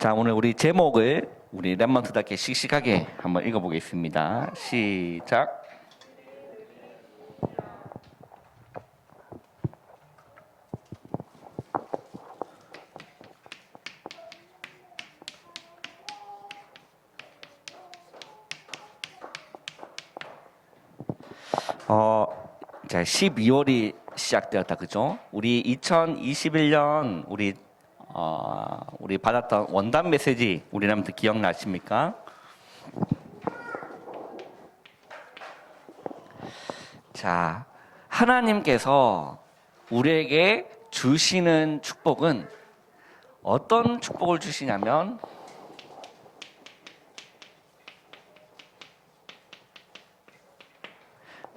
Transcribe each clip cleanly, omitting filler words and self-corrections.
자, 오늘 우리 제목을 우리 랩먼트답게 씩씩하게 한번 읽어보겠습니다. 시작. 자, 12월이 시작되었다, 그죠? 우리 2021년 우리 받았던 원단 메시지 우리 여러분들 기억나십니까? 자, 하나님께서 우리에게 주시는 축복은 어떤 축복을 주시냐면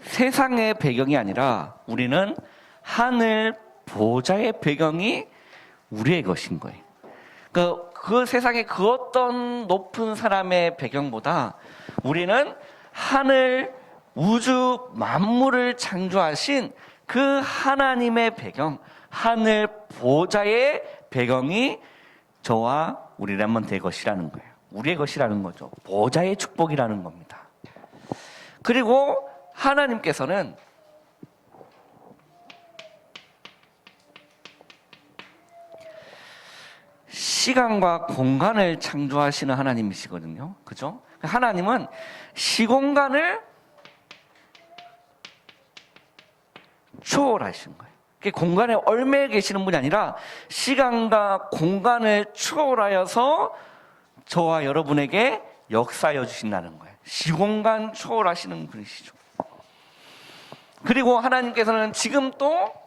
세상의 배경이 아니라 우리는 하늘 보좌의 배경이 우리의 것인 거예요. 그 세상의 그 어떤 높은 사람의 배경보다 우리는 하늘, 우주, 만물을 창조하신 그 하나님의 배경, 하늘 보좌의 배경이 저와 우리 랩먼트의 것이라는 거예요. 우리의 것이라는 거죠. 보좌의 축복이라는 겁니다. 그리고 하나님께서는 시간과 공간을 창조하시는 하나님이시거든요. 그죠? 하나님은 시공간을 초월하신 거예요. 공간에 얽매여 계시는 분이 아니라 시간과 공간을 초월하여서 저와 여러분에게 역사하여 주신다는 거예요. 시공간 초월하시는 분이시죠. 그리고 하나님께서는 지금 또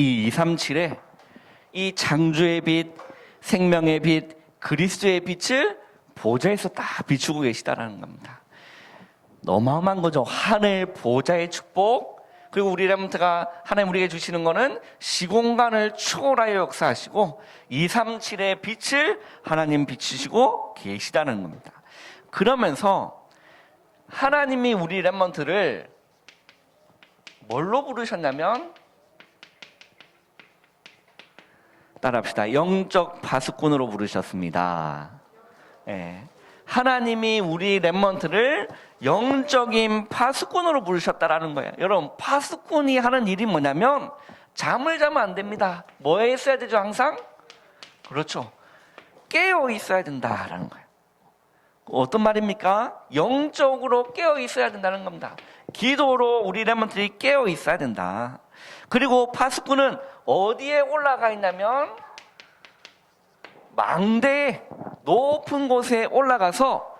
이 237에 이 창조의 빛, 생명의 빛, 그리스도의 빛을 보좌에서 딱 비추고 계시다라는 겁니다. 어마어마한 거죠. 하늘 보좌의 축복. 그리고 우리 랩먼트가 하나님 우리에게 주시는 거는 시공간을 초월하여 역사하시고 237의 빛을 하나님 비추시고 계시다는 겁니다. 그러면서 하나님이 우리 랩먼트를 뭘로 부르셨냐면 따라합시다. 영적 파수꾼으로 부르셨습니다. 네. 하나님이 우리 랩먼트를 영적인 파수꾼으로 부르셨다라는 거예요. 여러분, 파수꾼이 하는 일이 뭐냐면 잠을 자면 안 됩니다. 뭐에 있어야 되죠, 항상? 그렇죠. 깨어 있어야 된다라는 거예요. 어떤 말입니까? 영적으로 깨어 있어야 된다는 겁니다. 기도로 우리 랩먼트들이 깨어 있어야 된다. 그리고 파수꾼은 어디에 올라가 있냐면 망대에 높은 곳에 올라가서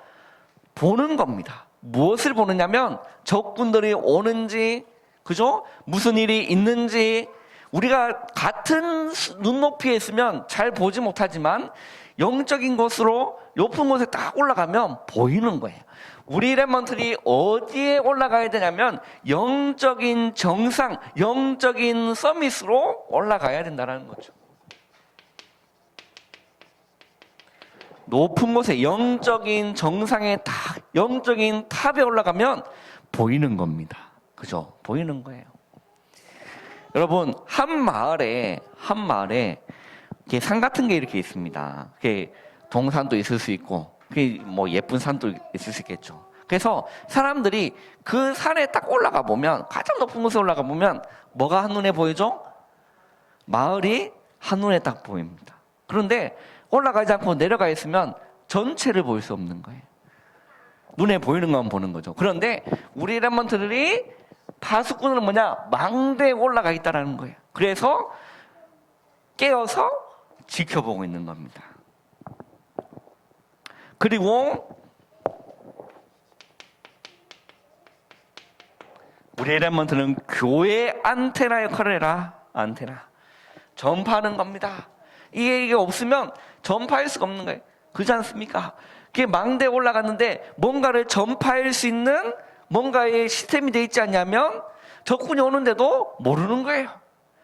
보는 겁니다. 무엇을 보느냐면 적군들이 오는지, 그죠? 무슨 일이 있는지. 우리가 같은 눈높이에 있으면 잘 보지 못하지만 영적인 곳으로 높은 곳에 딱 올라가면 보이는 거예요. 우리 랩먼트들이 어디에 올라가야 되냐면 영적인 정상, 영적인 서밋으로 올라가야 된다는 거죠. 높은 곳에 영적인 정상에 딱 영적인 탑에 올라가면 보이는 겁니다. 그죠? 보이는 거예요. 여러분, 한 마을에 이렇게 산 같은 게 이렇게 있습니다. 그게 동산도 있을 수 있고, 그게 뭐 예쁜 산도 있을 수 있겠죠. 그래서 사람들이 그 산에 딱 올라가 보면, 가장 높은 곳에 올라가 보면 뭐가 한눈에 보이죠? 마을이 한눈에 딱 보입니다. 그런데 올라가지 않고 내려가 있으면 전체를 볼 수 없는 거예요. 눈에 보이는 것만 보는 거죠. 그런데 우리 랩먼트들이 파수꾼은 뭐냐? 망대에 올라가 있다는 거예요. 그래서 깨어서 지켜보고 있는 겁니다. 그리고 우리 랩먼트는 교회 안테나 역할을 해라. 안테나. 전파하는 겁니다. 이게 없으면 전파할 수가 없는 거예요. 그렇지 않습니까? 그게 망대에 올라갔는데 뭔가를 전파할 수 있는 뭔가의 시스템이 돼 있지 않냐면 적군이 오는데도 모르는 거예요.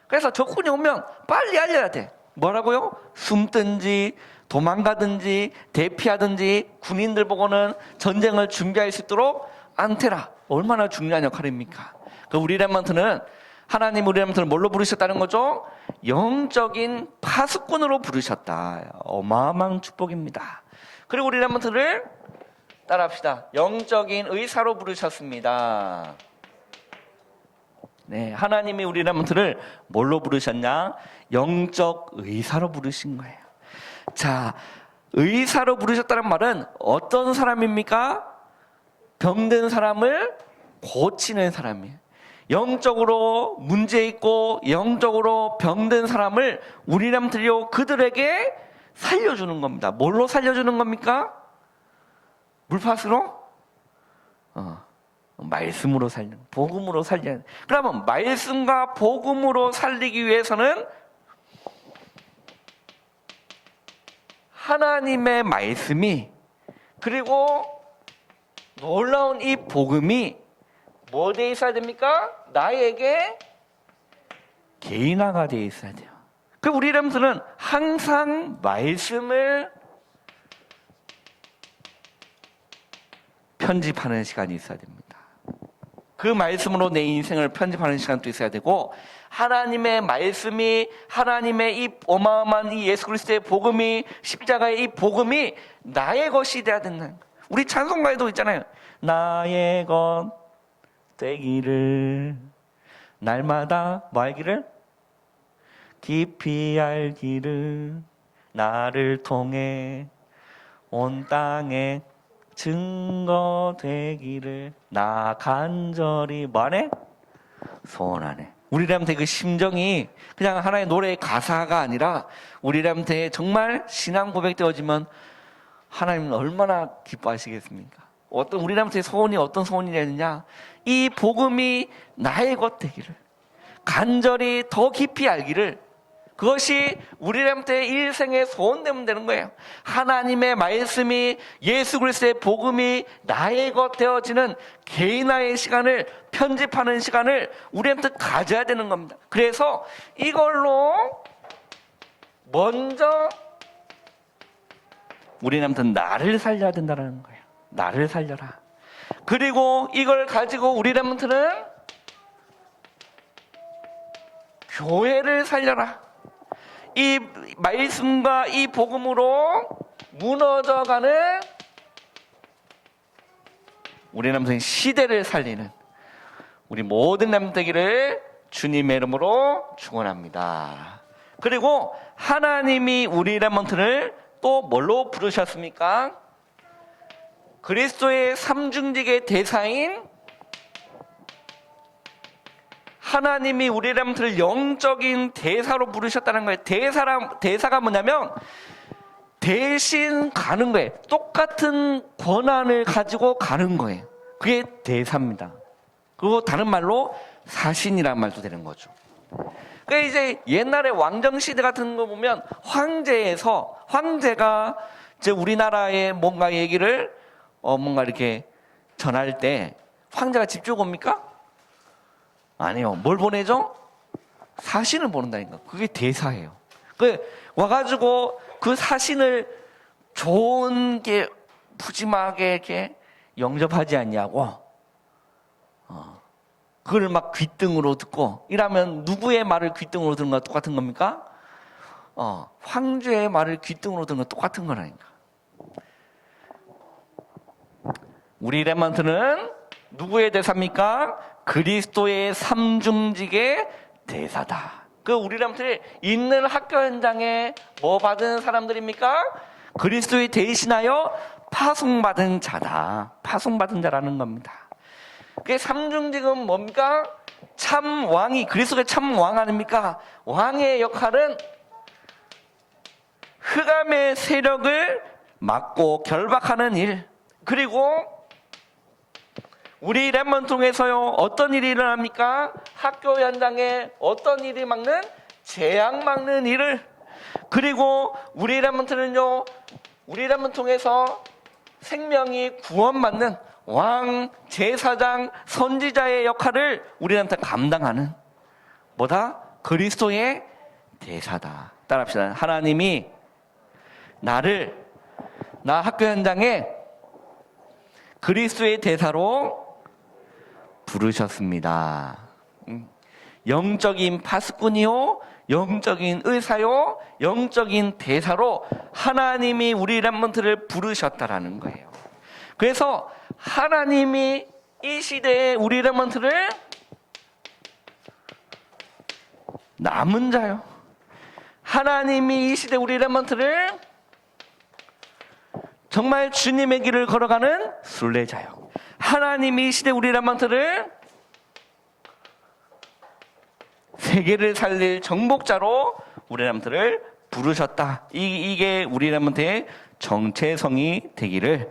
그래서 적군이 오면 빨리 알려야 돼. 뭐라고요? 숨든지 도망가든지 대피하든지 군인들 보고는 전쟁을 준비할 수 있도록 안테나. 얼마나 중요한 역할입니까? 우리 랩먼트는 하나님 우리 랩먼트를 뭘로 부르셨다는 거죠? 영적인 파수꾼으로 부르셨다. 어마어마한 축복입니다. 그리고 우리 렘넌트를 따라합시다. 영적인 의사로 부르셨습니다. 네, 하나님이 우리 렘넌트를 뭘로 부르셨냐? 영적 의사로 부르신 거예요. 자, 의사로 부르셨다는 말은 어떤 사람입니까? 병든 사람을 고치는 사람이에요. 영적으로 문제 있고 영적으로 병든 사람을 우리 렘넌트요 그들에게 살려주는 겁니다. 뭘로 살려주는 겁니까? 물파수로? 말씀으로 살리는, 복음으로 살리는. 그러면 말씀과 복음으로 살리기 위해서는 하나님의 말씀이, 그리고 놀라운 이 복음이 뭐 돼 있어야 됩니까? 나에게 개인화가 돼 있어야 돼요. 그 우리 렘넌트는 항상 말씀을 편집하는 시간이 있어야 됩니다. 그 말씀으로 내 인생을 편집하는 시간도 있어야 되고, 하나님의 말씀이, 하나님의 이 어마어마한 이 예수 그리스도의 복음이, 십자가의 이 복음이 나의 것이 되어야 된다는 거예요. 우리 찬송가에도 있잖아요. 나의 것 되기를, 날마다 뭐 알기를? 깊이 알기를, 나를 통해 온 땅에 증거 되기를 나 간절히 뭐하네? 소원하네. 우리한테 그 심정이 그냥 하나의 노래의 가사가 아니라 우리한테 정말 신앙 고백되어지면 하나님은 얼마나 기뻐하시겠습니까? 우리한테 소원이 어떤 소원이 되느냐? 이 복음이 나의 것 되기를, 간절히 더 깊이 알기를, 그것이 우리한테 일생의 소원되면 되는 거예요. 하나님의 말씀이, 예수 그리스도의 복음이 나의 것 되어지는 개인화의 시간을, 편집하는 시간을 우리한테 가져야 되는 겁니다. 그래서 이걸로 먼저 우리한테 나를 살려야 된다는 거예요. 나를 살려라. 그리고 이걸 가지고 우리한테는 교회를 살려라. 이 말씀과 이 복음으로 무너져가는 우리 남성의 시대를 살리는 우리 모든 남되기를 주님의 이름으로 축원합니다. 그리고 하나님이 우리 렘넌트를 또 뭘로 부르셨습니까? 그리스도의 삼중직의 대사인 하나님이 우리 렘넌트를 영적인 대사로 부르셨다는 거예요. 대사가 뭐냐면 대신 가는 거예요. 똑같은 권한을 가지고 가는 거예요. 그게 대사입니다. 그리고 다른 말로 사신이라는 말도 되는 거죠. 그러니까 이제 옛날에 왕정시대 같은 거 보면 황제가 이제 우리나라의 뭔가 얘기를 뭔가 이렇게 전할 때 황제가 직접 옵니까? 아니요. 뭘 보내죠? 사신을 보낸다니까. 그게 대사예요. 와가지고 그 사신을 좋은 게 푸짐하게 이렇게 영접하지 않냐고. 그걸 막 귓등으로 듣고 이러면 누구의 말을 귓등으로 듣는 거랑 똑같은 겁니까? 황제의 말을 귓등으로 듣는 건 똑같은 거라니까. 우리 렘넌트는 누구의 대사입니까? 그리스도의 삼중직의 대사다. 우리 렘넌트를 있는 학교 현장에 뭐 받은 사람들입니까? 그리스도의 대신하여 파송받은 자다. 파송받은 자라는 겁니다. 그 삼중직은 뭡니까? 참 왕이, 그리스도의 참 왕 아닙니까? 왕의 역할은 흑암의 세력을 막고 결박하는 일, 그리고 우리 렘넌트 통해서요 어떤 일이 일어납니까? 학교 현장에 어떤 일이 막는? 재앙 막는 일을. 그리고 우리 렘넌트는요 우리 렘넌트 통해서 생명이 구원받는 왕, 제사장, 선지자의 역할을 우리한테 감당하는 뭐다? 그리스도의 대사다. 따라합시다. 하나님이 나 학교 현장에 그리스도의 대사로 부르셨습니다. 영적인 파수꾼이요 영적인 의사요, 영적인 대사로 하나님이 우리 렘넌트를 부르셨다라는 거예요. 그래서 하나님이 이 시대에 우리 렘넌트를 남은 자요, 하나님이 이 시대 우리 렘넌트를 정말 주님의 길을 걸어가는 순례자요, 하나님이 이 시대 우리 렘넌트를 세계를 살릴 정복자로 우리 렘넌트를 부르셨다. 이게 우리 렘넌트의 정체성이 되기를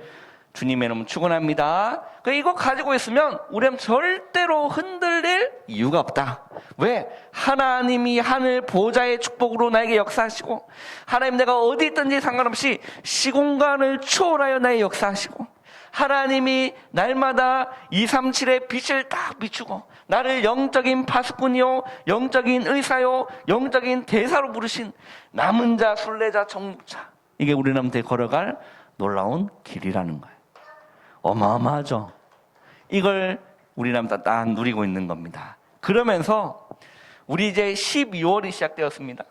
주님의 이름으로 축원합니다. 이거 가지고 있으면 우리는 절대로 흔들릴 이유가 없다. 왜? 하나님이 하늘 보좌의 축복으로 나에게 역사하시고, 하나님 내가 어디 있든지 상관없이 시공간을 초월하여 나의 역사하시고, 하나님이 날마다 237의 빛을 딱 비추고 나를 영적인 파수꾼이요, 영적인 의사요, 영적인 대사로 부르신 남은 자, 순례자, 정복자, 이게 우리 렘넌트에 걸어갈 놀라운 길이라는 거예요. 어마어마하죠. 이걸 우리 렘넌트가 딱 누리고 있는 겁니다. 그러면서 우리 이제 12월이 시작되었습니다.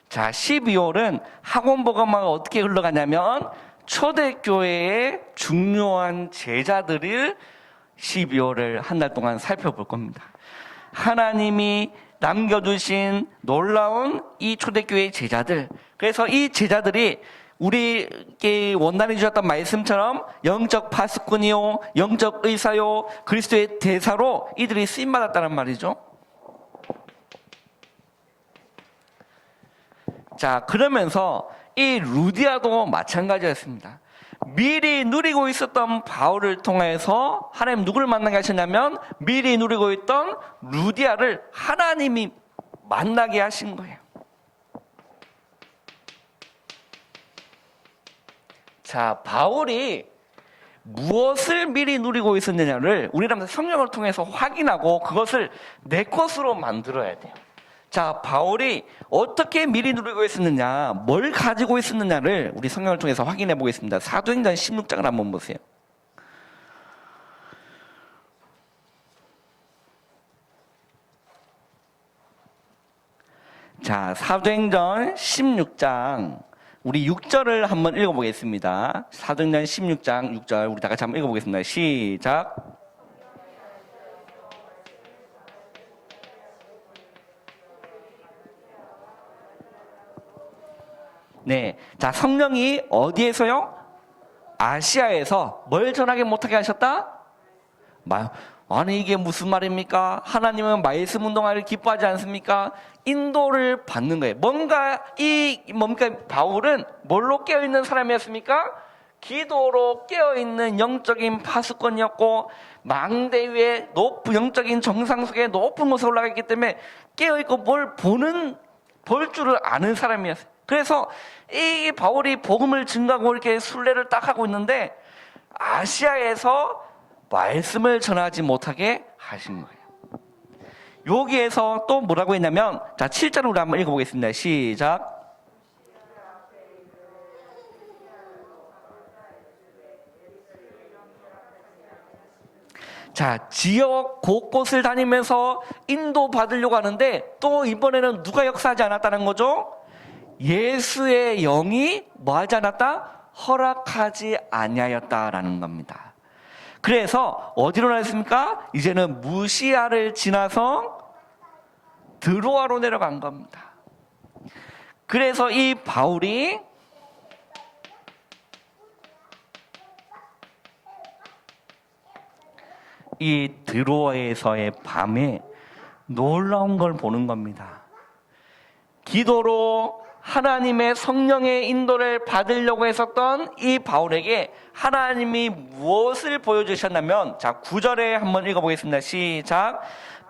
자, 12월은 학원 복음화가 어떻게 흘러가냐면 초대교회의 중요한 제자들을 12월을 한 달 동안 살펴볼 겁니다. 하나님이 남겨두신 놀라운 이 초대교회의 제자들, 그래서 이 제자들이 우리에게 원단해 주셨던 말씀처럼 영적 파수꾼이요, 영적 의사요, 그리스도의 대사로 이들이 쓰임받았다는 말이죠. 자, 그러면서 이 루디아도 마찬가지였습니다. 미리 누리고 있었던 바울을 통해서 하나님 누구를 만나게 하셨냐면 미리 누리고 있던 루디아를 하나님이 만나게 하신 거예요. 자, 바울이 무엇을 미리 누리고 있었느냐를 우리는 성령을 통해서 확인하고 그것을 내 것으로 만들어야 돼요. 자, 바울이 어떻게 미리 누리고 있었느냐, 뭘 가지고 있었느냐를 우리 성경을 통해서 확인해 보겠습니다. 사도행전 16장을 한번 보세요. 자, 사도행전 16장 우리 6절을 한번 읽어보겠습니다. 사도행전 16장 6절 우리 다 같이 한번 읽어보겠습니다. 시작. 네, 자, 성령이 어디에서요? 아시아에서 뭘 전하게 못하게 하셨다? 아니 이게 무슨 말입니까? 하나님은 말씀 운동화를 기뻐하지 않습니까? 인도를 받는 거예요. 뭔가 바울은 뭘로 깨어있는 사람이었습니까? 기도로 깨어있는 영적인 파수꾼이었고, 망대 위에 높은 영적인 정상 속에 높은 곳에 올라가 있기 때문에 깨어있고 뭘 볼 줄을 아는 사람이었어요. 그래서 이 바울이 복음을 증거하고 이렇게 순례를 딱 하고 있는데 아시아에서 말씀을 전하지 못하게 하신 거예요. 여기에서 또 뭐라고 했냐면, 자, 7절을 우리 한번 읽어보겠습니다. 시작. 자, 지역 곳곳을 다니면서 인도 받으려고 하는데 또 이번에는 누가 역사하지 않았다는 거죠? 예수의 영이 뭐하지 않았다? 허락하지 아니하였다라는 겁니다. 그래서 어디로 나왔습니까? 이제는 무시아를 지나서 드로아로 내려간 겁니다. 그래서 이 바울이 이 드로아에서의 밤에 놀라운 걸 보는 겁니다. 기도로 하나님의 성령의 인도를 받으려고 했었던 이 바울에게 하나님이 무엇을 보여주셨냐면, 자, 9절에 한번 읽어보겠습니다. 시작.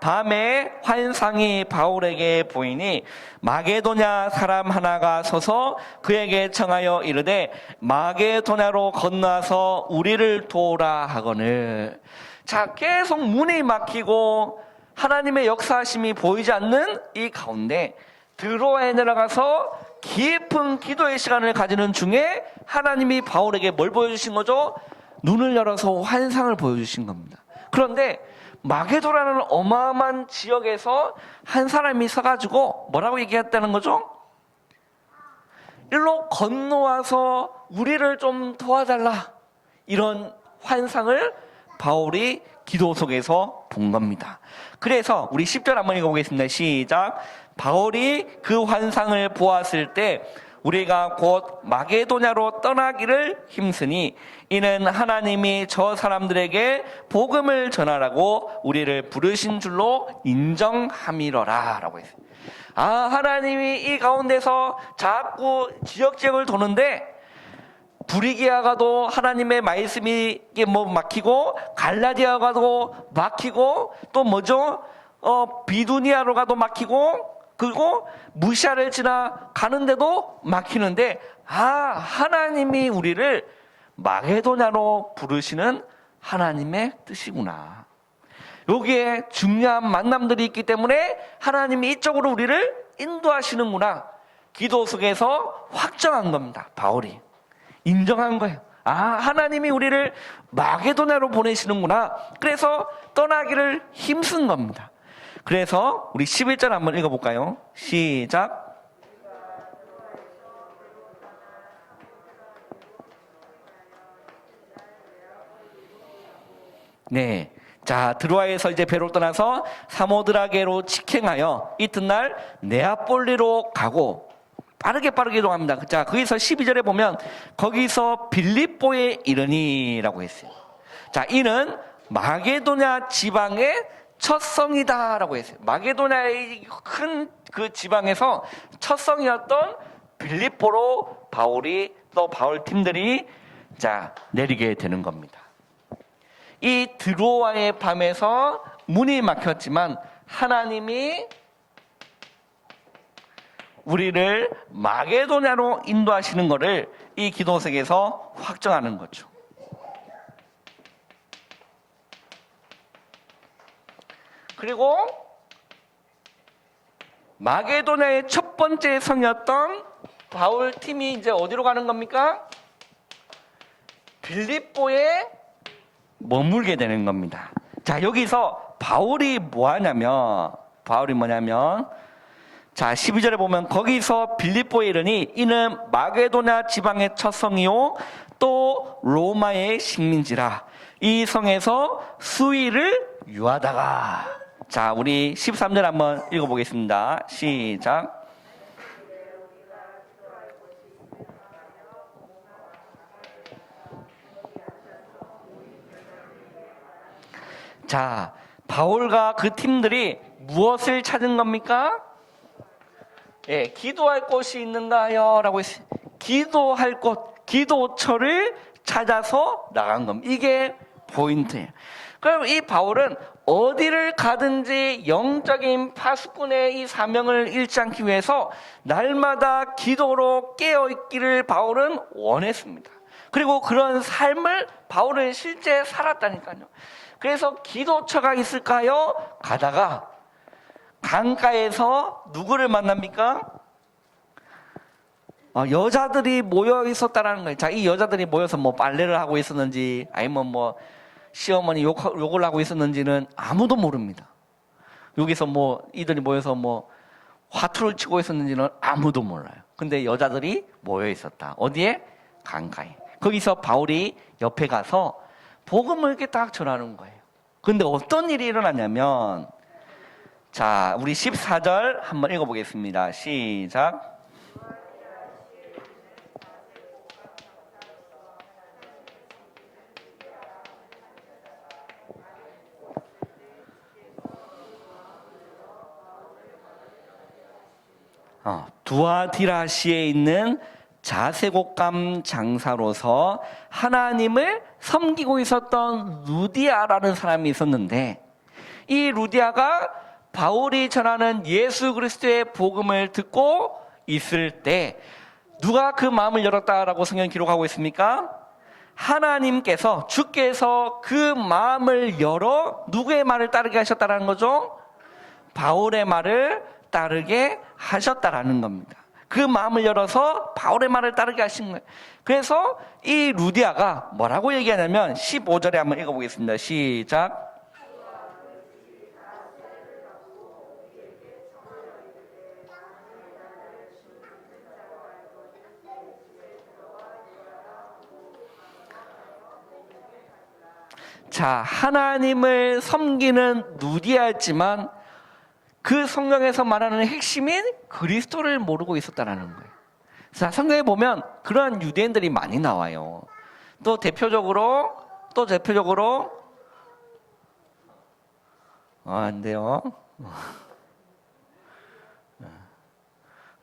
밤에 환상이 바울에게 보이니 마게도냐 사람 하나가 서서 그에게 청하여 이르되 마게도냐로 건너서 우리를 도우라 하거늘. 자, 계속 문이 막히고 하나님의 역사하심이 보이지 않는 이 가운데 드로아에 내려가서 깊은 기도의 시간을 가지는 중에 하나님이 바울에게 뭘 보여주신 거죠? 눈을 열어서 환상을 보여주신 겁니다. 그런데 마게도라는 어마어마한 지역에서 한 사람이 서가지고 뭐라고 얘기했다는 거죠? 일로 건너와서 우리를 좀 도와달라, 이런 환상을 바울이 기도 속에서 본 겁니다. 그래서 우리 10절 한번 읽어보겠습니다. 시작. 바울이 그 환상을 보았을 때 우리가 곧 마게도냐로 떠나기를 힘쓰니 이는 하나님이 저 사람들에게 복음을 전하라고 우리를 부르신 줄로 인정함이러라 라고 했어요. 하나님이 이 가운데서 자꾸 지역지역을 도는데, 부리기아가도 하나님의 말씀이 막히고, 갈라디아가도 막히고, 또 뭐죠? 비두니아로 가도 막히고, 그리고 무시아를 지나 가는데도 막히는데, 하나님이 우리를 마게도냐로 부르시는 하나님의 뜻이구나. 여기에 중요한 만남들이 있기 때문에 하나님이 이쪽으로 우리를 인도하시는구나. 기도 속에서 확정한 겁니다. 바울이 인정한 거예요. 하나님이 우리를 마게도냐로 보내시는구나. 그래서 떠나기를 힘쓴 겁니다. 그래서 우리 11절 한번 읽어볼까요? 시작. 네. 자, 드로아에서 이제 배로 떠나서 사모드라게로 직행하여 이튿날 네아폴리로 가고 빠르게 이동합니다. 자, 거기서 12절에 보면 거기서 빌립보에 이르니라고 했어요. 자, 이는 마게도냐 지방의 첫 성이다라고 했어요. 마게도냐의 큰 그 지방에서 첫 성이었던 빌립보로 바울이 또 바울 팀들이 내리게 되는 겁니다. 이 드로아의 밤에서 문이 막혔지만 하나님이 우리를 마게도냐로 인도하시는 것을 이 기도석에서 확정하는 거죠. 그리고 마게도냐의 첫 번째 성이었던 바울 팀이 이제 어디로 가는 겁니까? 빌립보에 머물게 되는 겁니다. 자, 여기서 바울이 뭐냐면 12절에 보면 거기서 빌립보에 이르니 이는 마게도냐 지방의 첫 성이요 또 로마의 식민지라. 이 성에서 수위를 유하다가. 자, 우리 13절 한번 읽어보겠습니다. 시작. 자, 바울과 그 팀들이 무엇을 찾은 겁니까? 기도할 곳이 있는가요? 라고 했어요. 기도할 곳, 기도처를 찾아서 나간 겁니다. 이게 포인트예요. 그럼 이 바울은 어디를 가든지 영적인 파수꾼의 이 사명을 잃지 않기 위해서 날마다 기도로 깨어있기를 바울은 원했습니다. 그리고 그런 삶을 바울은 실제 살았다니까요. 그래서 기도처가 있을까요? 가다가 강가에서 누구를 만납니까? 여자들이 모여 있었다라는 거예요. 자, 이 여자들이 모여서 빨래를 하고 있었는지 아니면 시어머니 욕을 하고 있었는지는 아무도 모릅니다. 여기서 이들이 모여서 화투를 치고 있었는지는 아무도 몰라요. 근데 여자들이 모여 있었다. 어디에? 강가에. 거기서 바울이 옆에 가서 복음을 이렇게 딱 전하는 거예요. 근데 어떤 일이 일어났냐면, 자, 우리 14절 한번 읽어보겠습니다. 시작. 두아디라시에 있는 자세곡감 장사로서 하나님을 섬기고 있었던 루디아라는 사람이 있었는데, 이 루디아가 바울이 전하는 예수 그리스도의 복음을 듣고 있을 때 누가 그 마음을 열었다라고 성경 기록하고 있습니까? 하나님께서, 주께서 그 마음을 열어 누구의 말을 따르게 하셨다라는 거죠? 바울의 말을 따르게 하셨다라는 겁니다. 그 마음을 열어서 바울의 말을 따르게 하신 거예요. 그래서 이 루디아가 뭐라고 얘기하냐면 15절에 한번 읽어보겠습니다. 시작. 자, 하나님을 섬기는 루디아였지만 그 성경에서 말하는 핵심인 그리스도를 모르고 있었다라는 거예요. 자, 성경에 보면 그러한 유대인들이 많이 나와요. 또 대표적으로 안 돼요.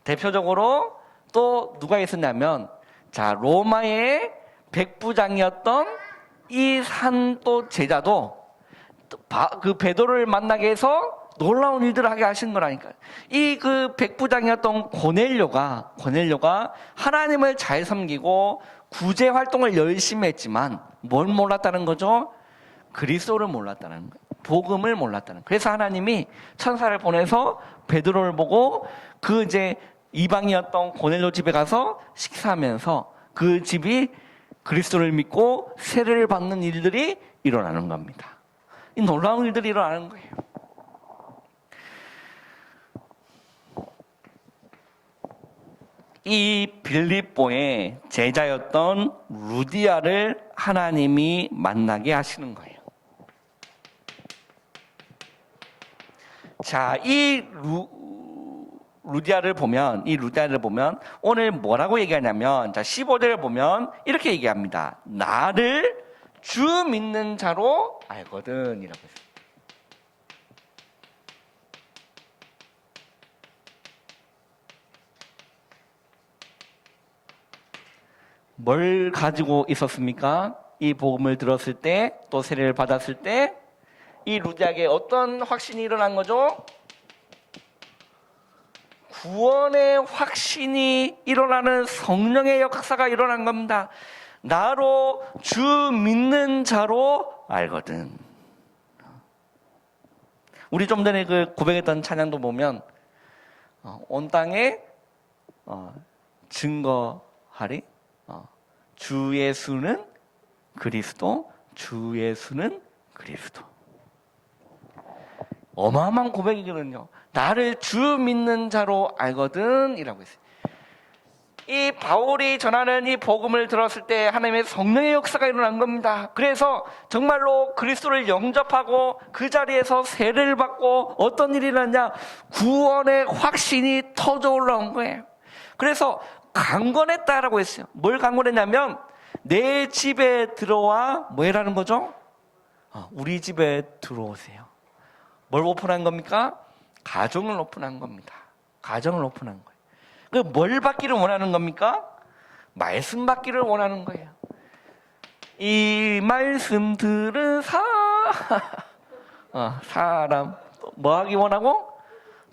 대표적으로 또 누가 있었냐면, 자, 로마의 백부장이었던 이 산또 제자도 그 베드로를 만나게 해서 놀라운 일들을 하게 하신 거라니까요. 이 그 백부장이었던 고넬료가 하나님을 잘 섬기고 구제 활동을 열심히 했지만 뭘 몰랐다는 거죠? 그리스도를 몰랐다는 거예요. 복음을 몰랐다는 거예요. 그래서 하나님이 천사를 보내서 베드로를 보고 그 이제 이방이었던 고넬료 집에 가서 식사하면서 그 집이 그리스도를 믿고 세례를 받는 일들이 일어나는 겁니다. 이 놀라운 일들이 일어나는 거예요. 이 빌립보의 제자였던 루디아를 하나님이 만나게 하시는 거예요. 자, 이 루디아를 보면 오늘 뭐라고 얘기하냐면, 자, 15절을 보면 이렇게 얘기합니다. 나를 주 믿는 자로 알거든 이라고 했어요. 뭘 가지고 있었습니까? 이 복음을 들었을 때, 또 세례를 받았을 때 이 루디아에게 어떤 확신이 일어난 거죠? 구원의 확신이 일어나는 성령의 역사가 일어난 겁니다. 나로 주 믿는 자로 알거든. 우리 좀 전에 그 고백했던 찬양도 보면 온 땅에 증거하리 주 예수는 그리스도, 주 예수는 그리스도. 어마어마한 고백이거든요. 나를 주 믿는 자로 알거든 이라고 했어요. 이 바울이 전하는 이 복음을 들었을 때 하나님의 성령의 역사가 일어난 겁니다. 그래서 정말로 그리스도를 영접하고 그 자리에서 세례를 받고 어떤 일이 일어났냐? 구원의 확신이 터져 올라온 거예요. 그래서 강권했다라고 했어요. 뭘 강권했냐면 내 집에 들어와 뭐 해라는 거죠? 우리 집에 들어오세요. 뭘 오픈한 겁니까? 가정을 오픈한 겁니다. 가정을 오픈한 거예요. 뭘 받기를 원하는 겁니까? 말씀 받기를 원하는 거예요. 이 말씀 들은 사람 뭐 하기 원하고?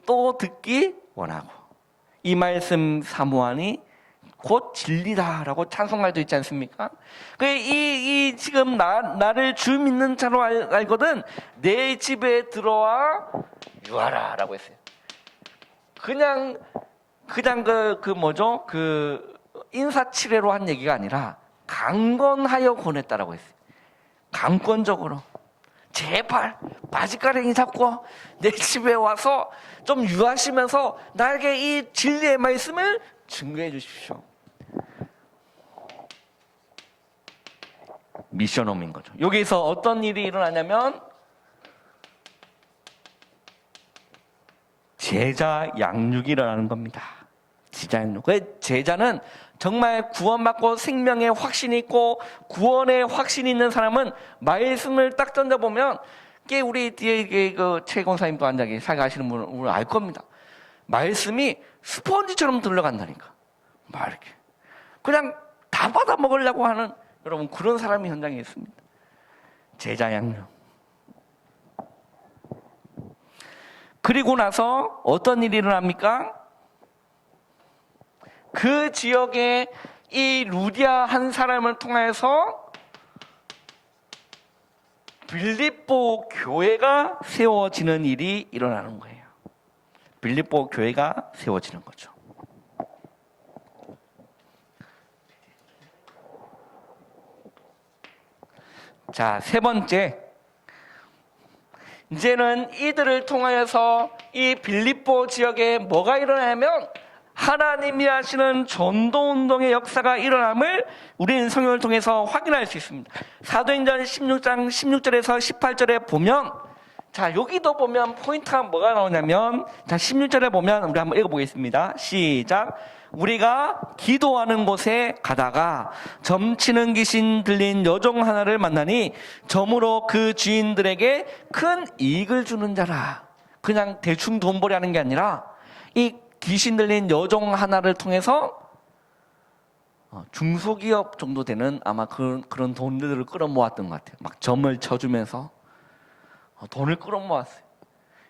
또 듣기 원하고. 이 말씀 사모하니 곧 진리다라고 찬송가도 있지 않습니까? 이 지금 나를 주 믿는 자로 알거든 내 집에 들어와 유하라라고 했어요. 그냥 그 인사치레로 한 얘기가 아니라 강권하여 권했다라고 했어요. 강권적으로 제발 바지가랭이 잡고 내 집에 와서 좀 유하시면서 나에게 이 진리의 말씀을 증거해 주십시오. 미션홈인 거죠. 여기서 어떤 일이 일어나냐면 제자 양육이 일어나는 겁니다. 제자 양육. 제자는 정말 구원받고 생명의 확신이 있고 구원의 확신이 있는 사람은 말씀을 딱 던져보면 우리 뒤에 그 최 권사님도 앉아 사역하시는 분은 알 겁니다. 말씀이 스펀지처럼 들러간다니까. 막 이렇게 그냥 다 받아 먹으려고 하는 여러분 그런 사람이 현장에 있습니다. 제자 양육. 그리고 나서 어떤 일이 일어납니까? 그 지역에 이 루디아 한 사람을 통해서 빌립보 교회가 세워지는 일이 일어나는 거예요. 빌립보 교회가 세워지는 거죠. 자, 세 번째. 이제는 이들을 통하여서 이 빌립보 지역에 뭐가 일어나냐면 하나님이 하시는 전도운동의 역사가 일어남을 우리는 성경을 통해서 확인할 수 있습니다. 사도행전 16장 16절에서 18절에 보면, 자, 여기도 보면 포인트가 뭐가 나오냐면, 자, 16절에 보면 우리 한번 읽어보겠습니다. 시작. 우리가 기도하는 곳에 가다가 점치는 귀신 들린 여종 하나를 만나니 점으로 그 주인들에게 큰 이익을 주는 자라. 그냥 대충 돈벌이 하는 게 아니라 이 귀신 들린 여종 하나를 통해서 중소기업 정도 되는 아마 그런 돈들을 끌어모았던 것 같아요. 막 점을 쳐주면서 돈을 끌어모았어요.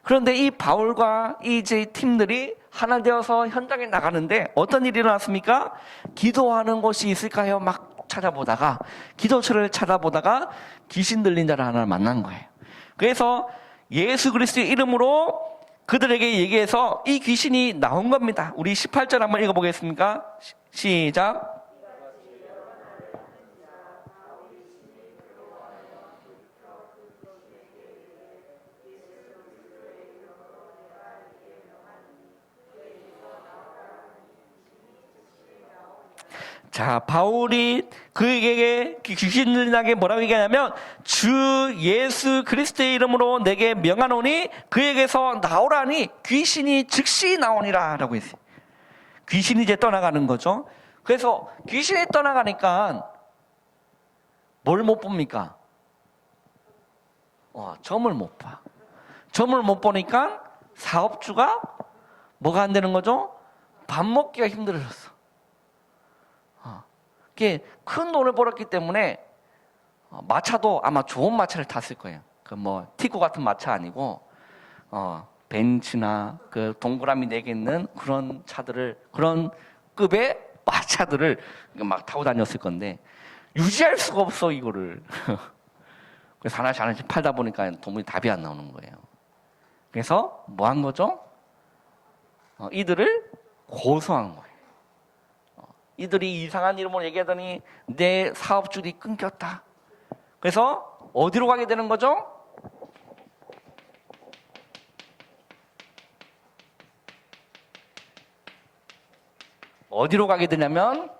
그런데 이 바울과 이제 팀들이 하나 되어서 현장에 나가는데 어떤 일이 일어났습니까? 기도하는 곳이 있을까요? 막 찾아보다가, 기도처를 찾아보다가 귀신 들린 자를 하나를 만난 거예요. 그래서 예수 그리스도의 이름으로 그들에게 얘기해서 이 귀신이 나온 겁니다. 우리 18절 한번 읽어보겠습니까? 시작. 자, 바울이 그에게 귀신 들린 자에게 뭐라고 얘기하냐면, 주 예수 그리스도의 이름으로 내게 명하노니 그에게서 나오라니 귀신이 즉시 나오니라 라고 했어요. 귀신이 이제 떠나가는 거죠. 그래서 귀신이 떠나가니까 뭘 못 봅니까? 점을 못 봐. 점을 못 보니까 사업주가 뭐가 안 되는 거죠? 밥 먹기가 힘들어졌어. 이게 큰 돈을 벌었기 때문에 마차도 아마 좋은 마차를 탔을 거예요. 그 뭐 티코 같은 마차 아니고 벤츠나 그 동그라미 4개 있는 그런 차들을, 그런 급의 마차들을 막 타고 다녔을 건데 유지할 수가 없어 이거를. 그래서 하나씩 팔다 보니까 도무지 답이 안 나오는 거예요. 그래서 뭐 한 거죠? 이들을 고소한 거예요. 이들이 이상한 이름으로 얘기하더니 내 사업줄이 끊겼다. 그래서 어디로 가게 되는 거죠? 어디로 가게 되냐면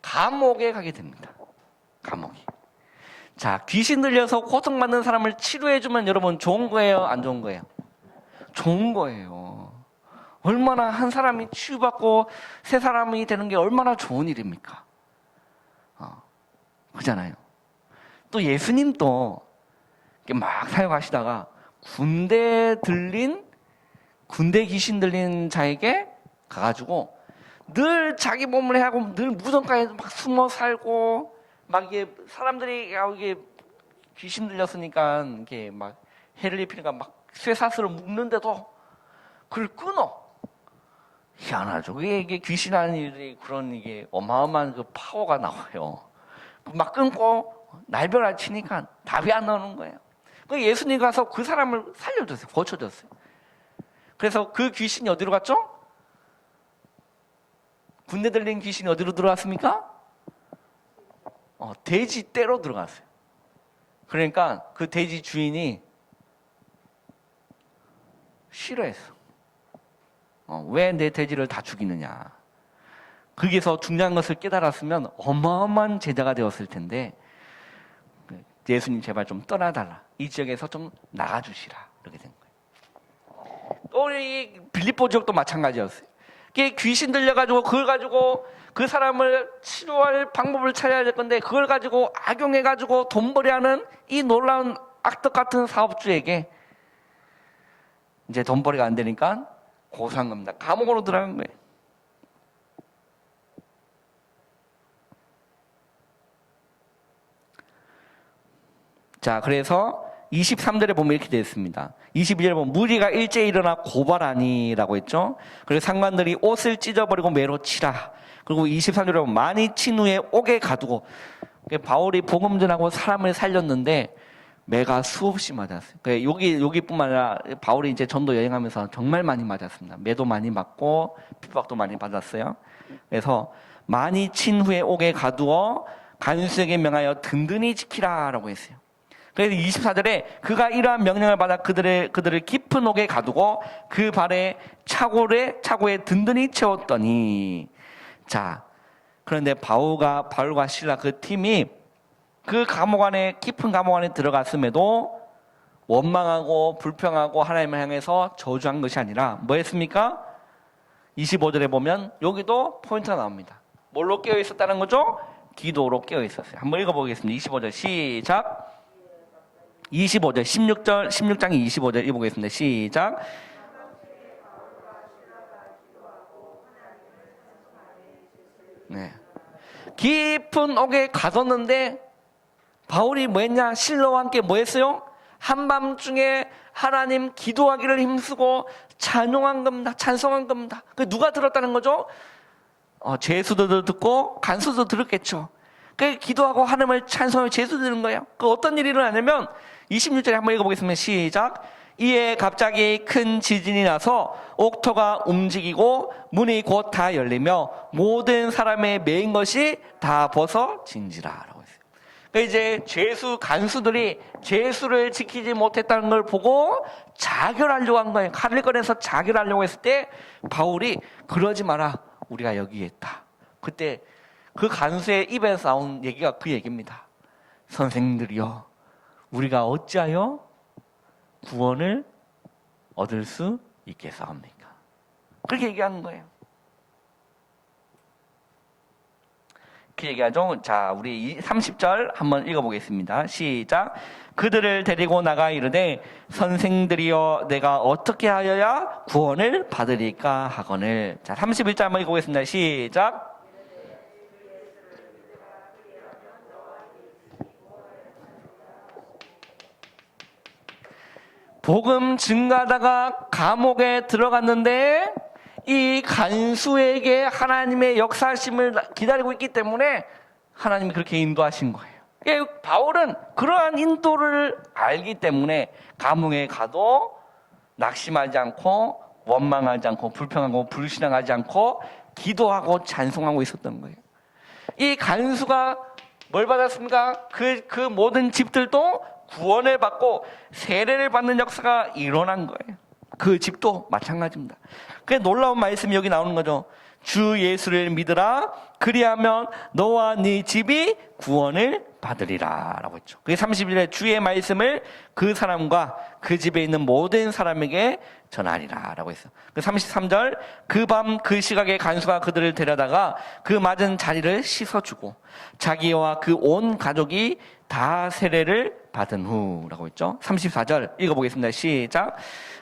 감옥에 가게 됩니다. 감옥에. 자, 귀신 들려서 고통받는 사람을 치료해주면 여러분 좋은 거예요? 안 좋은 거예요? 좋은 거예요. 얼마나 한 사람이 치유받고 새 사람이 되는 게 얼마나 좋은 일입니까? 그잖아요. 또 예수님도 막 사역하시다가 군대 귀신 들린 자에게 가가지고 늘 자기 몸을 해하고 늘 무덤가에 막 숨어 살고, 막 이게 사람들이 이게 귀신 들렸으니까 이게 막 해를 입히니까 막 쇠사슬을 묶는데도 그걸 끊어. 희한하죠. 이게 귀신하는 일이 그런 이게 어마어마한 그 파워가 나와요. 막 끊고 날벼락 치니까 답이 안 나오는 거예요. 그 예수님 가서 그 사람을 살려줬어요. 고쳐줬어요. 그래서 그 귀신이 어디로 갔죠? 군대 들린 귀신이 어디로 들어갔습니까? 돼지 떼로 들어갔어요. 그러니까 그 돼지 주인이 싫어했어. 왜 내 돼지를 다 죽이느냐. 거기서 중요한 것을 깨달았으면 어마어마한 제자가 되었을 텐데, 예수님 제발 좀 떠나달라. 이 지역에서 좀 나가주시라. 이렇게 된 거예요. 또 이 빌립보 지역도 마찬가지였어요. 귀신 들려가지고 그걸 가지고 그 사람을 치료할 방법을 찾아야 될 건데, 그걸 가지고 악용해가지고 돈벌이하는 이 놀라운 악덕 같은 사업주에게 이제 돈벌이가 안 되니까 고소한 겁니다. 감옥으로 들어간 거예요. 자, 그래서 23절에 보면 이렇게 되어 있습니다. 22절에 보면 무리가 일제히 일어나 고발하니라고 했죠. 그리고 상관들이 옷을 찢어버리고 매로 치라. 그리고 23절에 보면 많이 친 후에 옥에 가두고, 바울이 복음 전하고 사람을 살렸는데 매가 수없이 맞았어요. 여기뿐만 아니라 바울이 이제 전도 여행하면서 정말 많이 맞았습니다. 매도 많이 맞고 핍박도 많이 받았어요. 그래서 많이 친 후에 옥에 가두어 간수에게 명하여 든든히 지키라라고 했어요. 그래서 24절에 그가 이러한 명령을 받아 그들을 깊은 옥에 가두고 그 발에 차고에 든든히 채웠더니. 자, 그런데 바울과 실라 그 팀이 그 깊은 감옥 안에 들어갔음에도 원망하고 불평하고 하나님을 향해서 저주한 것이 아니라 뭐 했습니까? 25절에 보면 여기도 포인트가 나옵니다. 뭘로 깨어 있었다는 거죠? 기도로 깨어 있었어요. 한번 읽어보겠습니다. 25절 시작. 25절 16장이 25절 읽어보겠습니다. 시작. 네. 깊은 옥에 가뒀는데 바울이 뭐 했냐? 실로와 함께 뭐 했어요? 한밤중에 하나님 기도하기를 힘쓰고 찬송한 겁니다. 그 누가 들었다는 거죠? 죄수도 듣고 간수도 들었겠죠. 그 기도하고 하나님을 찬송하며 죄수 들은 거예요. 그 어떤 일이 일어나냐면 26절에 한번 읽어보겠습니다. 시작. 이에 갑자기 큰 지진이 나서 옥토가 움직이고 문이 곧 다 열리며 모든 사람의 매인 것이 다 벗어진지라 라고 했어요. 그러니까 이제 간수들이 죄수를 지키지 못했다는 걸 보고 자결하려고 한 거예요. 칼을 꺼내서 자결하려고 했을 때 바울이 그러지 마라. 우리가 여기에 있다. 그때 그 간수의 입에서 나온 얘기가 그 얘기입니다. 선생님들이여, 우리가 어찌하여 구원을 얻을 수 있겠사옵니까? 그렇게 얘기하는 거예요. 그 얘기하죠. 자, 우리 30절 한번 읽어보겠습니다. 시작. 그들을 데리고 나가 이르되 선생들이여 내가 어떻게 하여야 구원을 받으리까 하거늘. 자, 31절 한번 읽어보겠습니다. 시작. 복음 증가하다가 감옥에 들어갔는데 이 간수에게 하나님의 역사하심을 기다리고 있기 때문에 하나님이 그렇게 인도하신 거예요. 바울은 그러한 인도를 알기 때문에 감옥에 가도 낙심하지 않고 원망하지 않고 불평하고 불신앙하지 않고 기도하고 찬송하고 있었던 거예요. 이 간수가 뭘 받았습니까? 그 모든 집들도 구원을 받고 세례를 받는 역사가 일어난 거예요. 그 집도 마찬가지입니다. 그게 놀라운 말씀이 여기 나오는 거죠. 주 예수를 믿으라. 그리하면 너와 네 집이 구원을 받으리라 라고 했죠. 그게 31절에 주의 말씀을 그 사람과 그 집에 있는 모든 사람에게 전하리라 라고 했어요. 그 33절 그 밤 그 시각에 간수가 그들을 데려다가 그 맞은 자리를 씻어주고 자기와 그 온 가족이 다 세례를 받은 후라고 했죠. 34절 읽어보겠습니다. 시작.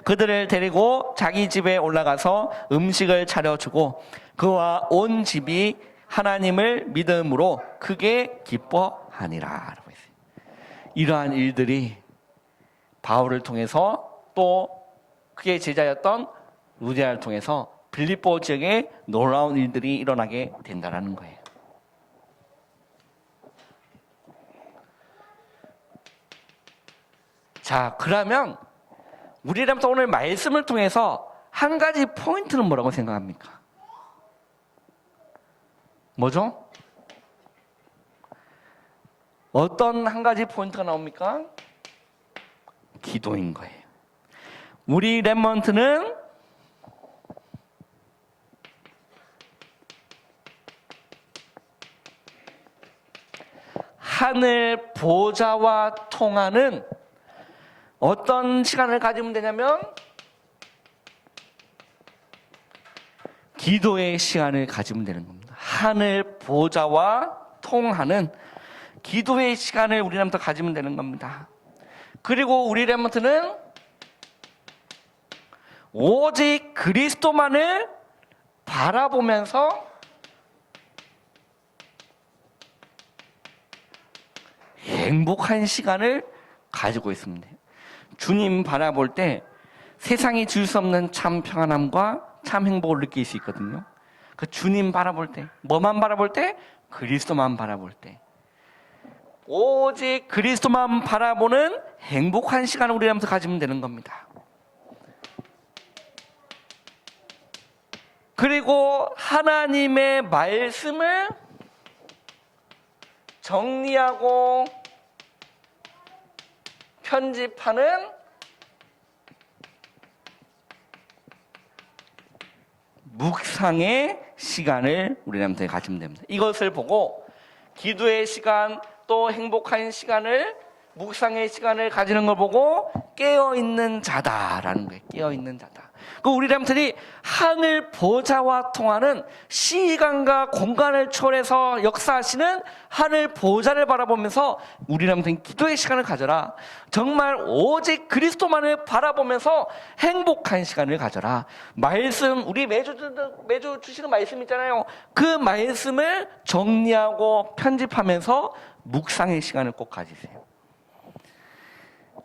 그들을 데리고 자기 집에 올라가서 음식을 차려주고 그와 온 집이 하나님을 믿음으로 크게 기뻐하니라 라고 했어요. 이러한 일들이 바울을 통해서 또 그의 제자였던 루디아를 통해서 빌립보 지역에 놀라운 일들이 일어나게 된다는 거예요. 자, 그러면 우리라면 오늘 말씀을 통해서 한 가지 포인트는 뭐라고 생각합니까? 뭐죠? 어떤 한 가지 포인트가 나옵니까? 기도인 거예요. 우리 렘넌트는 하늘 보좌와 통하는 어떤 시간을 가지면 되냐면 기도의 시간을 가지면 되는 겁니다. 하늘 보좌와 통하는 기도의 시간을 우리 렘넌트 가지면 되는 겁니다. 그리고 우리 렘넌트는 오직 그리스도만을 바라보면서 행복한 시간을 가지고 있습니다. 주님 바라볼 때 세상이 줄 수 없는 참 평안함과 참 행복을 느낄 수 있거든요. 그 주님 바라볼 때, 뭐만 바라볼 때? 그리스도만 바라볼 때. 오직 그리스도만 바라보는 행복한 시간을 우리 하면서 가지면 되는 겁니다. 그리고 하나님의 말씀을 정리하고 편집하는 묵상의 시간을 우리한테 가지면 됩니다. 이것을 보고 기도의 시간 또 행복한 시간을 묵상의 시간을 가지는 걸 보고 깨어있는 자다라는 거예요. 깨어있는 자다. 그 우리 사람들이 하늘 보좌와 통하는 시간과 공간을 초월해서 역사하시는 하늘 보좌를 바라보면서 우리 사람들은 기도의 시간을 가져라. 정말 오직 그리스도만을 바라보면서 행복한 시간을 가져라. 말씀, 우리 매주 주시는 말씀 있잖아요. 그 말씀을 정리하고 편집하면서 묵상의 시간을 꼭 가지세요.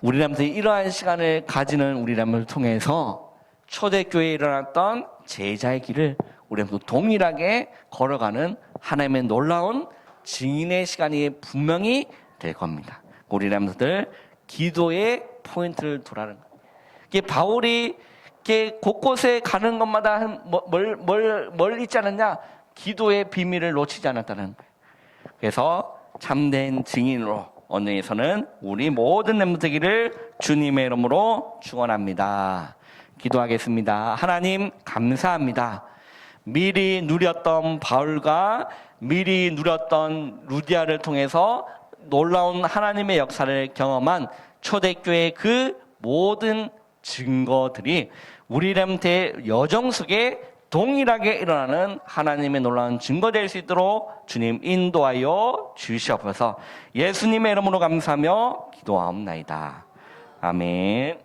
우리 사람들이 이러한 시간을 가지는 우리 사람을 통해서 초대교회에 일어났던 제자의 길을 우리 사람도 동일하게 걸어가는 하나님의 놀라운 증인의 시간이 분명히 될 겁니다. 우리 사람들 기도의 포인트를 두라는 거예요. 이게 바울이 이게 곳곳에 가는 것마다 뭘 잊지 않았냐? 기도의 비밀을 놓치지 않았다는 거예요. 그래서 참된 증인으로 언능에서는 우리 모든 렘넌트 되기를 주님의 이름으로 축원합니다. 기도하겠습니다. 하나님 감사합니다. 미리 누렸던 바울과 미리 누렸던 루디아를 통해서 놀라운 하나님의 역사를 경험한 초대교회의 그 모든 증거들이 우리 렘넌트의 여정 속에 동일하게 일어나는 하나님의 놀라운 증거 될 수 있도록 주님 인도하여 주시옵소서. 예수님의 이름으로 감사하며 기도하옵나이다. 아멘.